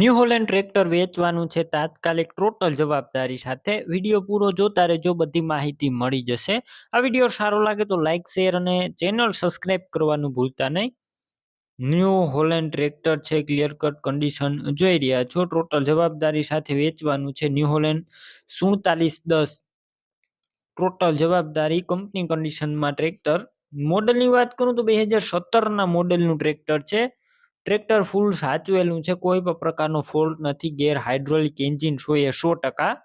New Holland tractor વેચવાનું છે તાત્કાલિક ટોટલ જવાબદારી સાથે. વિડીયો પૂરો જોતા રહેજો, બધી માહિતી મળી જશે. આ વિડીયો સારો લાગે તો લાઇક, શેર અને ચેનલ સબસ્ક્રાઇબ કરવાનું ભૂલતા નહીં. ન્યૂ હોલેન્ડ ટ્રેક્ટર છે, ક્લિયર કટ કન્ડિશન જોઈ રહ્યા છો. ટોટલ જવાબદારી સાથે વેચવાનું છે ન્યૂ હોલેન્ડ 4710. ટોટલ જવાબદારી કંપની કન્ડિશનમાં ટ્રેક્ટર. મોડલની વાત કરું તો 2017ના મોડેલનું ટ્રેક્ટર છે. ટ્રેક્ટર ફૂલ સાચવેલું છે, કોઈ પણ પ્રકારનો ફોલ્ટ નથી. ગેર હાઇડ્રોલિક એન્જિન 100%.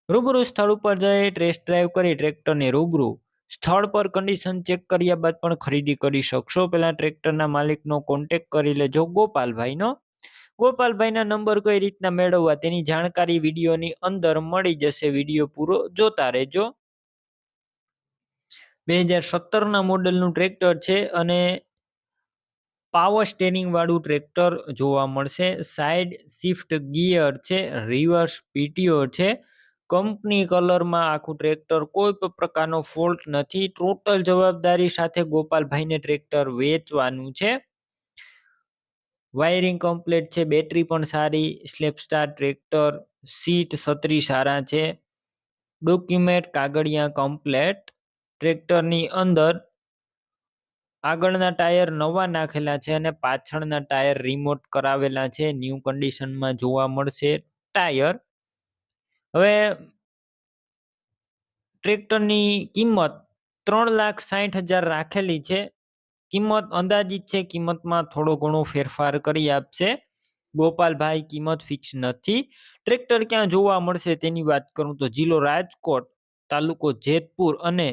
રૂબરૂ સ્થળ ઉપર જઈ ટેસ્ટ ડ્રાઈવ કરી ટ્રેક્ટરને રૂબરૂ સ્થળ પર કન્ડિશન ચેક કર્યા બાદ પણ ખરીદી કરી શકશો. પહેલા ટ્રેક્ટરના માલિકનો કોન્ટેક્ટ કરી લેજો, ગોપાલભાઈનો. ગોપાલભાઈના નંબર કઈ રીતના મેળવવા તેની જાણકારી વિડીયોની અંદર મળી જશે. વિડીયો પૂરો જોતા રહેજો. 2017ના મોડેલનું ટ્રેક્ટર છે અને પાવર સ્ટેરિંગ વાળું ટ્રેક્ટર જોવા મળશે. સાઇડ શિફ્ટ ગિયર છે, રિવર્સ પીટીઓ છે. કંપની કલરમાં આખું ટ્રેક્ટર, કોઈ પણ પ્રકારનો ફોલ્ટ નથી. ટોટલ જવાબદારી સાથે ગોપાલભાઈને ટ્રેક્ટર વેચવાનું છે. વાયરિંગ કમ્પ્લીટ છે, બેટરી પણ સારી, સ્લેપ સ્ટાર ટ્રેક્ટર, સીટ છત્રી સારા છે, ડોક્યુમેન્ટ કાગળિયા કમ્પ્લેટ. ટ્રેક્ટરની અંદર આગળના ટાયર નવા નાખેલા છે અને પાછળના ટાયર રિમોટ કરાવેલા છે. ન્યૂ કન્ડિશનમાં જોવા મળશે ટાયર. હવે ટ્રેક્ટરની કિંમત 3,60,000 રાખેલી છે. કિંમત અંદાજિત છે, કિંમતમાં થોડો ઘણો ફેરફાર કરી આપશે ગોપાલભાઈ. કિંમત ફિક્સ નથી. ટ્રેક્ટર ક્યાં જોવા મળશે તેની વાત કરું તો જિલ્લો રાજકોટ, તાલુકો જેતપુર અને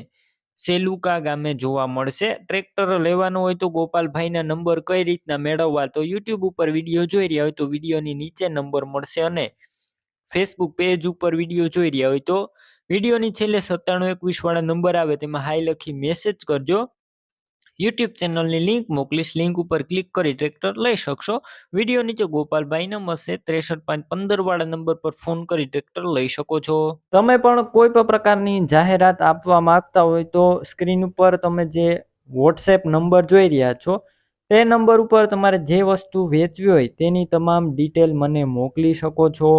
સેલુકા ગામે જોવા મળશે. ટ્રેક્ટર લેવાનો હોય તો ગોપાલભાઈના નંબર કઈ રીતના મેળવવા, તો યુટ્યુબ ઉપર વિડીયો જોઈ રહ્યા હોય તો વિડીયોની નીચે નંબર મળશે અને ફેસબુક પેજ ઉપર વિડીયો જોઈ રહ્યા હોય તો વિડીયોની છેલ્લે 9721 વાળા નંબર આવે તેમાં હાઈ લખી મેસેજ કરજો. યુટ્યુબ ચેનલની લિંક મોકલીશ, લિંક ઉપર ક્લિક કરી ટ્રેક્ટર લઈ શકશો. વિડીયો નીચે ગોપાલભાઈ નંબર છે 63,515 વાળા નંબર પર ફોન કરી ટ્રેક્ટર લઈ શકો છો. તમે પણ કોઈ પણ પ્રકારની જાહેરાત આપવા માંગતા હોય તો સ્ક્રીન ઉપર તમે જે વોટ્સએપ નંબર જોઈ રહ્યા છો તે નંબર ઉપર તમારે જે વસ્તુ વેચવી હોય તેની તમામ ડિટેલ મને મોકલી શકો છો.